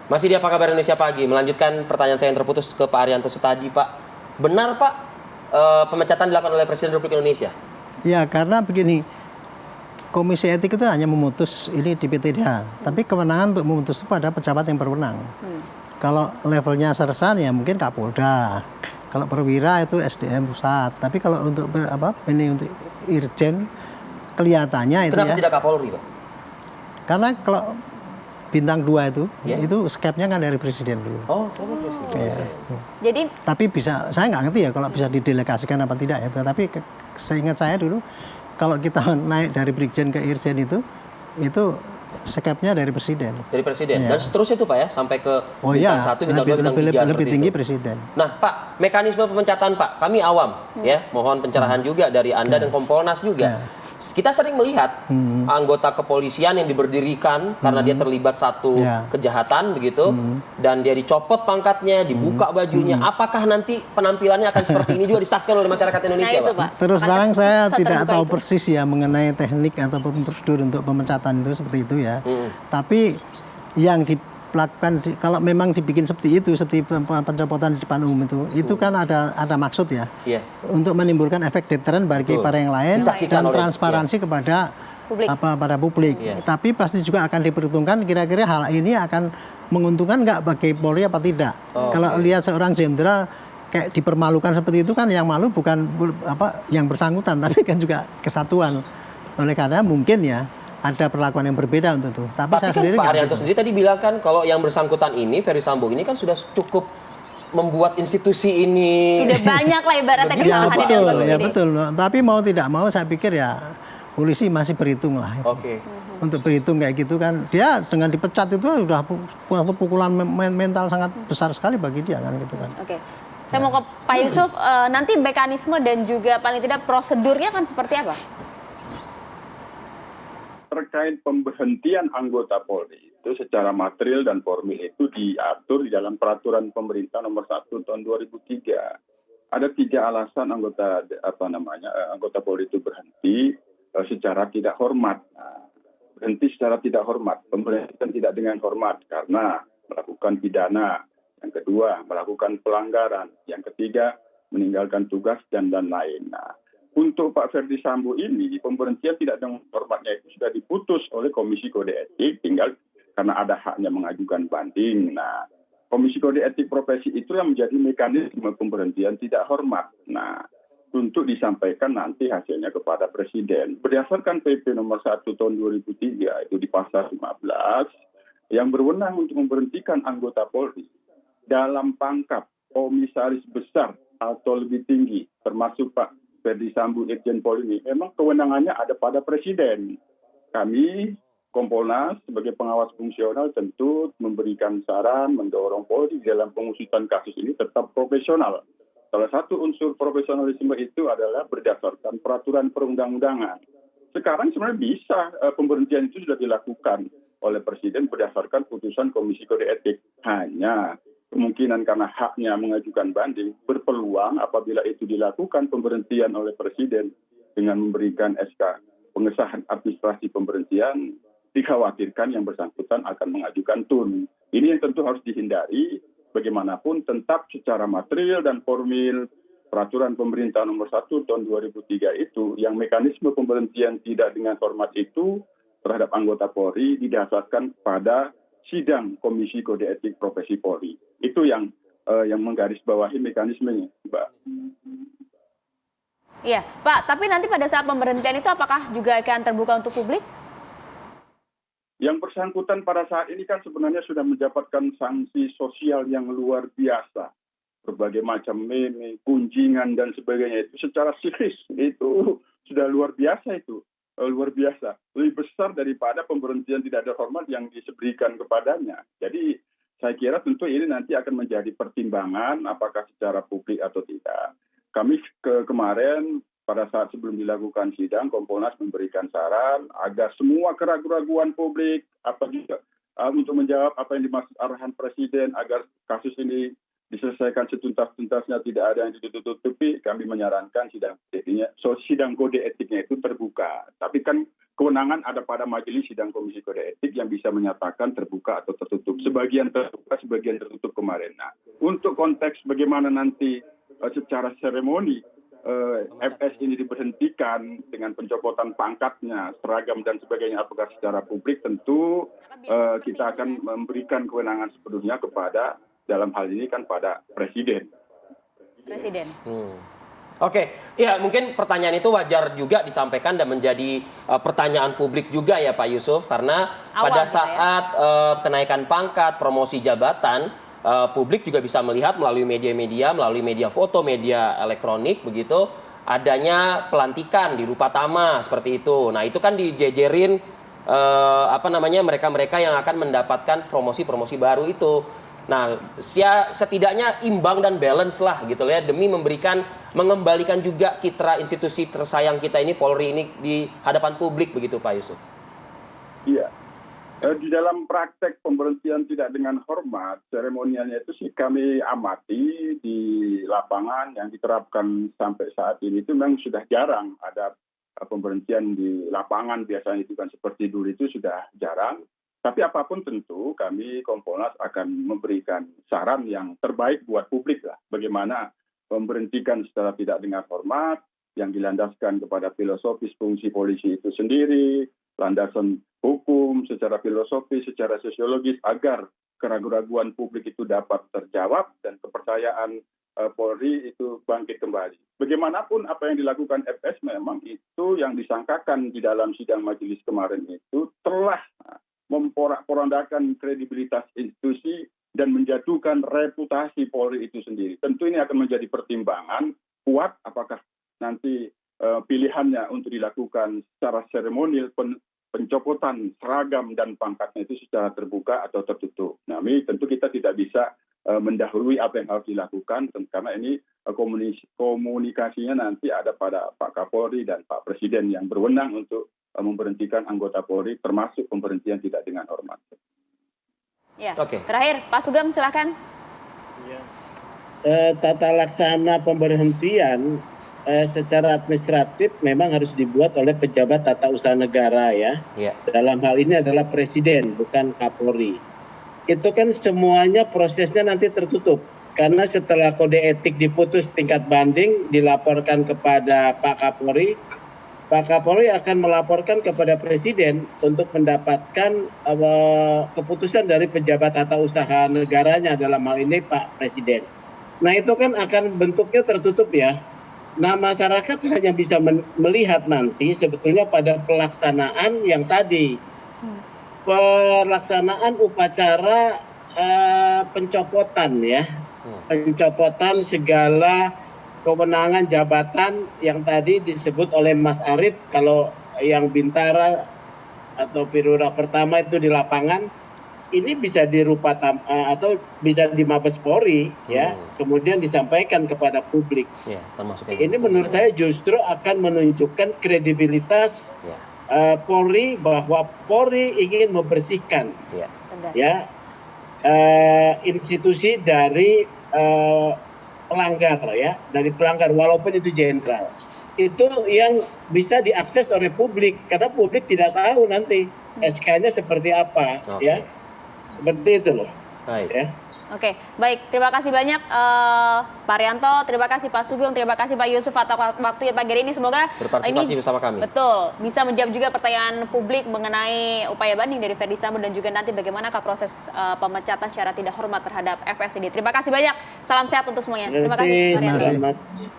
Masih di Apa Kabar Indonesia Pagi, melanjutkan pertanyaan saya yang terputus ke Pak Arianto Sutadi, Pak. Benar, Pak, pemecatan dilakukan oleh Presiden Republik Indonesia? Ya, karena begini, Komisi Etik itu hanya memutus ini di PTDH, tapi kewenangan untuk memutus itu pada pejabat yang berwenang. Kalau levelnya sersan ya mungkin Kapolda, kalau perwira itu SDM pusat, tapi kalau untuk untuk Irjen kelihatannya itu Kenapa ya. tidak Kapolri, Pak? Karena kalau bintang 2 itu skepnya kan dari Presiden dulu. Oh, Presiden. Ya. Jadi, tapi bisa, saya nggak ngerti ya kalau bisa didelegasikan apa tidak ya. Tapi seingat saya dulu, kalau kita naik dari Brigjen ke Irjen itu skepnya dari Presiden. Dari Presiden. Ya. Dan seterusnya itu Pak ya, sampai ke bintang 1, bintang 2, bintang 3 lebih tinggi itu. Presiden. Nah, Pak, mekanisme pemecatan Pak, kami awam ya, mohon pencerahan juga dari Anda dan Kompolnas juga. Kita sering melihat anggota kepolisian yang diberdirikan karena dia terlibat satu kejahatan begitu, dan dia dicopot pangkatnya, dibuka bajunya. Apakah nanti penampilannya akan seperti ini juga disaksikan oleh masyarakat Indonesia, itu, Pak? Terus terang saya tidak tahu persis ya mengenai teknik atau prosedur untuk pemecatan itu seperti itu ya. Tapi yang dilakukan kalau memang dibikin seperti itu, seperti pencopotan di depan umum itu kan ada maksud ya. Untuk menimbulkan efek deteren bagi para yang lain dan transparansi kepada pada publik. Tapi pasti juga akan diperhitungkan kira-kira hal ini akan menguntungkan nggak bagi Polri apa tidak. Kalau lihat seorang jenderal kayak dipermalukan seperti itu kan yang malu bukan yang bersangkutan tapi kan juga kesatuan. Oleh karena mungkin ya ada perlakuan yang berbeda untuk itu. Tapi saya kan sendiri Pak Arianto sendiri tadi bilang kan kalau yang bersangkutan ini, Ferry Sambo ini kan sudah cukup membuat institusi ini. Sudah banyak lah ibaratnya kesalahan betul, dalam kasus ya ini. betul. Tapi mau tidak mau saya pikir ya polisi masih berhitung lah. Untuk berhitung kayak gitu kan, dia dengan dipecat itu sudah pukulan mental sangat besar sekali bagi dia kan gitu kan. Saya mau ke Pak Yusuf, nanti mekanisme dan juga paling tidak prosedurnya kan seperti apa? Terkait pemberhentian anggota Polri itu secara material dan formil itu diatur di dalam peraturan pemerintah nomor 1 tahun 2003. Ada 3 alasan anggota Polri itu berhenti secara tidak hormat. Berhenti secara tidak hormat, pemberhentian tidak dengan hormat karena melakukan pidana. Yang kedua, melakukan pelanggaran. Yang ketiga, meninggalkan tugas dan lain. Untuk Pak Ferdi Sambo ini, pemberhentian tidak dengan hormatnya itu sudah diputus oleh Komisi Kode Etik, tinggal karena ada haknya mengajukan banding. Komisi Kode Etik Profesi itu yang menjadi mekanisme pemberhentian tidak hormat. Untuk disampaikan nanti hasilnya kepada Presiden. Berdasarkan PP nomor 1 tahun 2003, itu di pasal 15, yang berwenang untuk memberhentikan anggota Polri dalam pangkat komisaris besar atau lebih tinggi, termasuk Pak Ferdi Sambo Irjen Polri ini, memang kewenangannya ada pada Presiden. Kami, Kompolnas, sebagai pengawas fungsional tentu memberikan saran, mendorong Polri dalam pengusutan kasus ini tetap profesional. Salah satu unsur profesionalisme itu adalah berdasarkan peraturan perundang-undangan. Sekarang sebenarnya bisa pemberhentian itu sudah dilakukan oleh Presiden berdasarkan putusan Komisi Kode Etik. Hanya kemungkinan karena haknya mengajukan banding berpeluang apabila itu dilakukan pemberhentian oleh Presiden dengan memberikan SK pengesahan administrasi pemberhentian, dikhawatirkan yang bersangkutan akan mengajukan tun. Ini yang tentu harus dihindari. Bagaimanapun tetap secara material dan formil peraturan pemerintah nomor 1 tahun 2003 itu yang mekanisme pemberhentian tidak dengan hormat itu terhadap anggota Polri didasarkan pada sidang Komisi Kode Etik Profesi Polri. Itu yang menggarisbawahi mekanismenya, Mbak. Iya, Pak, tapi nanti pada saat pemberhentian itu apakah juga akan terbuka untuk publik? Yang bersangkutan pada saat ini kan sebenarnya sudah mendapatkan sanksi sosial yang luar biasa. Berbagai macam meme, kunjingan dan sebagainya itu secara psikis itu sudah luar biasa itu. Luar biasa. Lebih besar daripada pemberhentian tidak ada hormat yang diberikan kepadanya. Jadi saya kira tentu ini nanti akan menjadi pertimbangan apakah secara publik atau tidak. Kami kemarin pada saat sebelum dilakukan sidang, Kompolnas memberikan saran agar semua keraguan-keraguan publik untuk menjawab apa yang dimaksud arahan Presiden agar kasus ini diselesaikan setuntas-tuntasnya, tidak ada yang ditutup-tutupi. Kami menyarankan sidang kode etiknya itu terbuka. Tapi kan kewenangan ada pada majelis sidang Komisi Kode Etik yang bisa menyatakan terbuka atau tertutup. Sebagian terbuka, sebagian tertutup kemarin. Nah, untuk konteks bagaimana nanti secara seremoni FS ini diberhentikan dengan pencopotan pangkatnya, seragam dan sebagainya, apakah secara publik, tentu kita akan memberikan kewenangan sepenuhnya kepada, dalam hal ini kan pada Presiden. Oke, ya mungkin pertanyaan itu wajar juga disampaikan dan menjadi pertanyaan publik juga ya Pak Yusuf, karena pada saat kenaikan pangkat, promosi jabatan, publik juga bisa melihat melalui media-media, melalui media foto, media elektronik begitu, adanya pelantikan di Rupa Tama seperti itu. Nah itu kan dijejerin mereka-mereka yang akan mendapatkan promosi-promosi baru itu. Nah, setidaknya imbang dan balance lah gitu ya, demi mengembalikan juga citra institusi tersayang kita ini, Polri ini, di hadapan publik begitu Pak Yusuf. Iya. Di dalam praktek pemberhentian tidak dengan hormat, seremonialnya itu sih kami amati di lapangan yang diterapkan sampai saat ini itu memang sudah jarang ada pemberhentian di lapangan, biasanya itu kan seperti dulu itu sudah jarang. Tapi apapun tentu kami Kompolnas akan memberikan saran yang terbaik buat publik lah. Bagaimana memberhentikan secara tidak dengan hormat, yang dilandaskan kepada filosofis fungsi polisi itu sendiri, landasan hukum secara filosofis, secara sosiologis, agar keraguan-raguan publik itu dapat terjawab dan kepercayaan Polri itu bangkit kembali. Bagaimanapun apa yang dilakukan FS memang itu yang disangkakan di dalam sidang majelis kemarin itu telah memporak-porandakan kredibilitas institusi dan menjatuhkan reputasi Polri itu sendiri. Tentu ini akan menjadi pertimbangan kuat apakah nanti pilihannya untuk dilakukan secara seremonial pencopotan seragam dan pangkatnya itu secara terbuka atau tertutup. Nah, ini tentu kita tidak bisa mendahului apa yang harus dilakukan karena ini komunikasinya nanti ada pada Pak Kapolri dan Pak Presiden yang berwenang untuk memberhentikan anggota Polri, termasuk pemberhentian tidak dengan hormat. Ya. Terakhir, Pak Sugeng silakan. Ya. Tata laksana pemberhentian secara administratif memang harus dibuat oleh pejabat tata usaha negara ya. Dalam hal ini adalah Presiden, bukan Kapolri. Itu kan semuanya prosesnya nanti tertutup. Karena setelah kode etik diputus tingkat banding, dilaporkan kepada Pak Kapolri, Pak Kapolri akan melaporkan kepada Presiden untuk mendapatkan keputusan dari pejabat tata usaha negaranya, dalam hal ini Pak Presiden. Nah itu kan akan bentuknya tertutup ya. Nah masyarakat hanya bisa melihat nanti sebetulnya pada pelaksanaan yang tadi. Pelaksanaan upacara pencopotan ya. Pencopotan segala kewenangan jabatan yang tadi disebut oleh Mas Arief, kalau yang Bintara atau Perwira Pertama itu di lapangan, ini bisa di Rupa Tama atau bisa di Mabes Polri ya, kemudian disampaikan kepada publik. Ini menurut saya justru akan menunjukkan kredibilitas Polri, bahwa Polri ingin membersihkan institusi dari pelanggar ya, dari pelanggar walaupun itu jenderal. Itu yang bisa diakses oleh publik karena publik tidak tahu nanti SK-nya seperti apa ya. Seperti itu loh. Ya. Oke, baik. Terima kasih banyak Pak Rianto, terima kasih Pak Sugeng, terima kasih Pak Yusuf atas waktu pagi hari ini. Semoga berpartisipasi bersama kami. Betul, bisa menjawab juga pertanyaan publik mengenai upaya banding dari Verdi Sambo dan juga nanti bagaimanakah proses pemecatan secara tidak hormat terhadap FS ini. Terima kasih banyak. Salam sehat untuk semuanya. Terima kasih. Terima kasih.